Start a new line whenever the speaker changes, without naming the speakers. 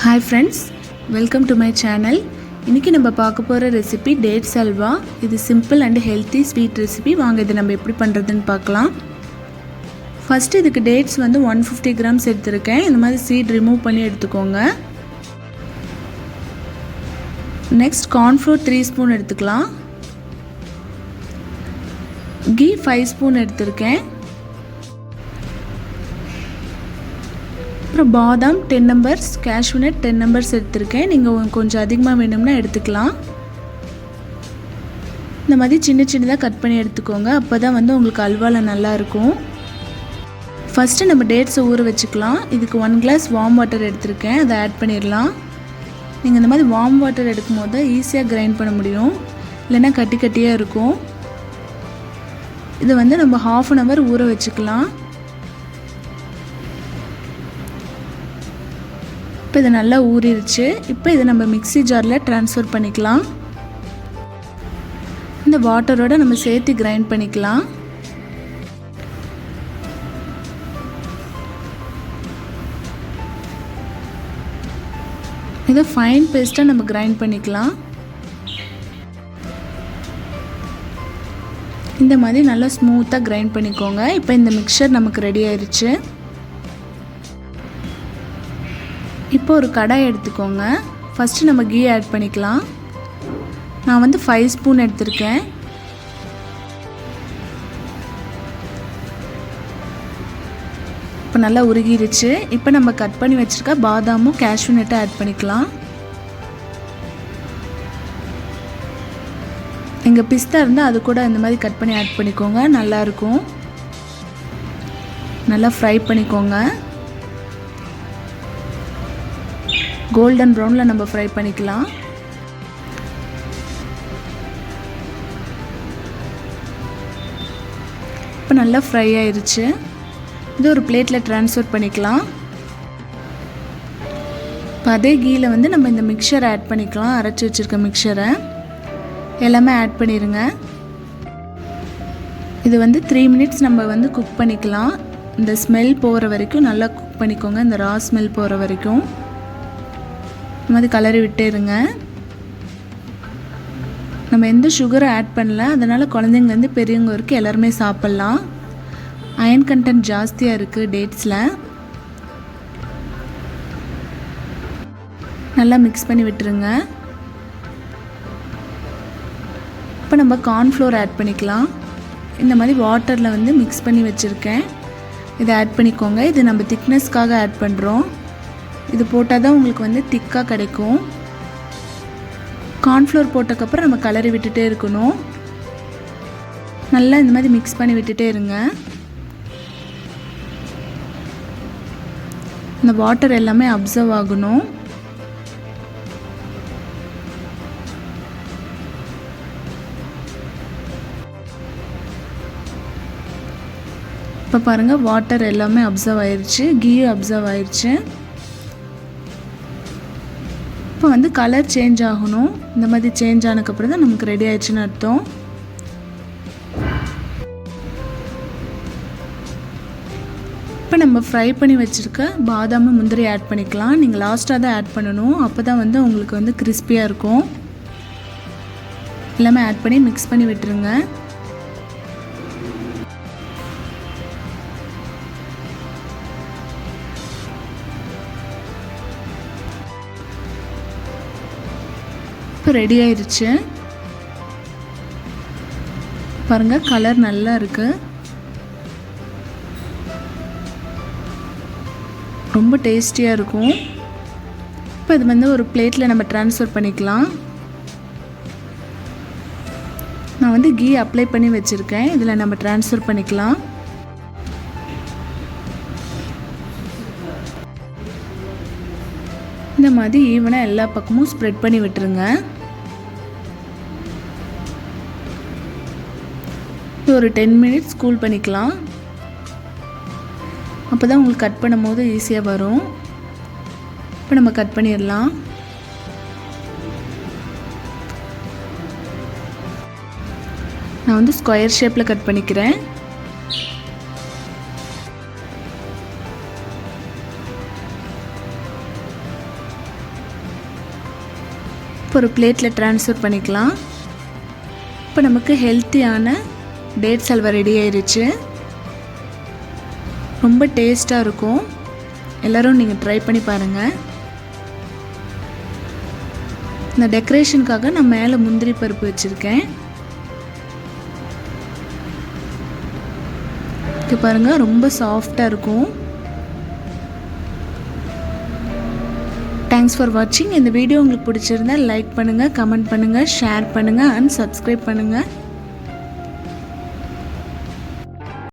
Hi friends, welcome to my channel. இன்னைக்கு நம்ம பார்க்க போற ரெசிபி டேட்ஸ் ஹல்வா. இது simple and healthy sweet recipe. வாங்க இத நம்ம எப்படி பண்றதுன்னு பார்க்கலாம். ஃபர்ஸ்ட் இதுக்கு டேட்ஸ் வந்து 150 grams எடுத்துர்க்கேன். இந்த மாதிரி சீட் ரிமூவ் பண்ணி எடுத்துக்கோங்க. நெக்ஸ்ட் corn flour 3 spoon எடுத்துக்கலாம். ghee 5 spoon எடுத்துர்க்கேன். அப்புறம் பாதாம் 10 numbers, cashew nut 10 numbers எடுத்துர்க்கேன். நீங்கள் கொஞ்சம் அதிகமாக வேணும்னா எடுத்துக்கலாம். இந்த மாதிரி சின்ன சின்னதாக கட் பண்ணி எடுத்துக்கோங்க. அப்போ தான் வந்து உங்களுக்கு அல்வாவில் நல்லாயிருக்கும். ஃபஸ்ட்டு நம்ம டேட்ஸை ஊற வச்சுக்கலாம். இதுக்கு 1 glass வார்ம் வாட்டர் எடுத்துருக்கேன். அதை ஆட் பண்ணிடலாம். நீங்கள் இந்த மாதிரி வார்ம் வாட்டர் எடுக்கும் போது ஈஸியாக கிரைண்ட் பண்ண முடியும், இல்லைன்னா கட்டி கட்டியாக இருக்கும். இதை வந்து நம்ம 1/2 hour ஊற வச்சுக்கலாம். இப்போ இது நல்லா ஊறிடுச்சு. இப்போ இதை நம்ம மிக்ஸி ஜாரில் ட்ரான்ஸ்ஃபர் பண்ணிக்கலாம். இந்த வாட்டரோடு நம்ம சேர்த்து கிரைண்ட் பண்ணிக்கலாம். இதை ஃபைன் பேஸ்ட்டாக நம்ம கிரைண்ட் பண்ணிக்கலாம். இந்த மாதிரி நல்லா ஸ்மூத்தாக கிரைண்ட் பண்ணிக்கோங்க. இப்போ இந்த மிக்சர் நமக்கு ரெடி ஆயிடுச்சு. இப்போ ஒரு கடாய் எடுத்துக்கோங்க. ஃபஸ்ட்டு நம்ம கீ ஆட் பண்ணிக்கலாம். நான் வந்து 5 spoon எடுத்திருக்கேன். இப்போ நல்லா உருகிடுச்சு. இப்போ நம்ம கட் பண்ணி வச்சுருக்க பாதாமும் கேஷ்யூ நட்டும் ஆட் பண்ணிக்கலாம். எங்கள் பிஸ்தா இருந்தால் அது கூட இந்த மாதிரி கட் பண்ணி ஆட் பண்ணிக்கோங்க, நல்லாயிருக்கும். நல்லா ஃப்ரை பண்ணிக்கோங்க. கோல்டன் ப்ரௌனில் நம்ம ஃப்ரை பண்ணிக்கலாம். இப்போ நல்லா ஃப்ரை ஆயிடுச்சு. இது ஒரு பிளேட்டில் ட்ரான்ஸ்ஃபர் பண்ணிக்கலாம். இப்போ அதே கீயில் வந்து நம்ம இந்த மிக்சரை ஆட் பண்ணிக்கலாம். அரைச்சி வச்சுருக்க மிக்சரை எல்லாமே ஆட் பண்ணிடுங்க. இது வந்து 3 minutes நம்ம வந்து குக் பண்ணிக்கலாம். இந்த ஸ்மெல் போகிற வரைக்கும் நல்லா குக் பண்ணிக்கோங்க. இந்த ரா ஸ்மெல் போகிற வரைக்கும் இந்த மாதிரி கலரி விட்டே இருங்க. நம்ம எந்த சுகரும் ஆட் பண்ணல, அதனால் குழந்தைங்கலேருந்து பெரியவங்க வரைக்கும் எல்லாருமே சாப்பிட்லாம். அயன் கண்டென்ட் ஜாஸ்தியாக இருக்குது டேட்ஸில். நல்லா மிக்ஸ் பண்ணி விட்டுருங்க. இப்போ நம்ம கார்ன்ஃப்ளோர் ஆட் பண்ணிக்கலாம். இந்த மாதிரி வாட்டரில் வந்து மிக்ஸ் பண்ணி வச்சுருக்கேன். இதை ஆட் பண்ணிக்கோங்க. இது நம்ம திக்னஸ்க்காக ஆட் பண்ணுறோம். இது போட்டால் தான் உங்களுக்கு வந்து திக்காக கிடைக்கும். கார்ன்ஃப்ளோர் போட்டக்கப்புறம் நம்ம கலரி விட்டுட்டே இருக்கணும். நல்லா இந்த மாதிரி மிக்ஸ் பண்ணி விட்டுட்டே இருங்க. இந்த வாட்டர் எல்லாமே அப்சர்வ் ஆகணும். இப்போ பாருங்கள், வாட்டர் எல்லாமே அப்சர்வ் ஆயிடுச்சு, கீயும் அப்சர்வ் ஆயிடுச்சு. இப்போ வந்து கலர் சேஞ்ச் ஆகணும். இந்த மாதிரி சேஞ்ச் ஆனதுக்கப்புறம் தான் நமக்கு ரெடி ஆயிடுச்சுன்னு அர்த்தம். இப்போ நம்ம ஃப்ரை பண்ணி வச்சுருக்க பாதாம் முந்திரி ஆட் பண்ணிக்கலாம். நீங்கள் லாஸ்ட்டாக தான் ஆட் பண்ணணும். அப்போ தான் வந்து உங்களுக்கு வந்து கிறிஸ்பியாக இருக்கும். எல்லாமே ஆட் பண்ணி மிக்ஸ் பண்ணி விட்டுருங்க. இப்போ ரெடி ஆயிடுச்சு. பாருங்கள், கலர் நல்லா இருக்குது. ரொம்ப டேஸ்டியாக இருக்கும். இப்போ இது வந்து ஒரு பிளேட்டில் நம்ம ட்ரான்ஸ்ஃபர் பண்ணிக்கலாம். நான் வந்து கீ அப்ளை பண்ணி வச்சுருக்கேன். இதில் நம்ம ட்ரான்ஸ்ஃபர் பண்ணிக்கலாம். இந்த மாதிரி ஈவனாக எல்லா பக்கமும் ஸ்ப்ரெட் பண்ணி விட்டுருங்க. ஒரு 10 minutes கூல் பண்ணிக்கலாம். அப்போ தான் உங்களுக்கு கட் பண்ணும் போது ஈஸியாக வரும். இப்போ நம்ம கட் பண்ணிடலாம். நான் வந்து ஸ்கொயர் ஷேப்பில் கட் பண்ணிக்கிறேன். இப்போ ஒரு பிளேட்டில் ட்ரான்ஸ்ஃபர் பண்ணிக்கலாம். இப்போ நமக்கு ஹெல்த்தியான டேட்ஸ் அல்வா ரெடி ஆயிடுச்சு. ரொம்ப டேஸ்ட்டாக இருக்கும். எல்லோரும் நீங்கள் ட்ரை பண்ணி பாருங்கள். இந்த டெக்கரேஷனுக்காக நான் மேலே முந்திரி பருப்பு வச்சுருக்கேன். இது பாருங்கள், ரொம்ப சாஃப்டாக இருக்கும். தேங்க்ஸ் ஃபார் வாட்சிங். இந்த வீடியோ உங்களுக்கு பிடிச்சிருந்தா லைக் பண்ணுங்கள், கமெண்ட் பண்ணுங்கள், ஷேர் பண்ணுங்கள் அண்ட் சப்ஸ்கிரைப் பண்ணுங்கள்.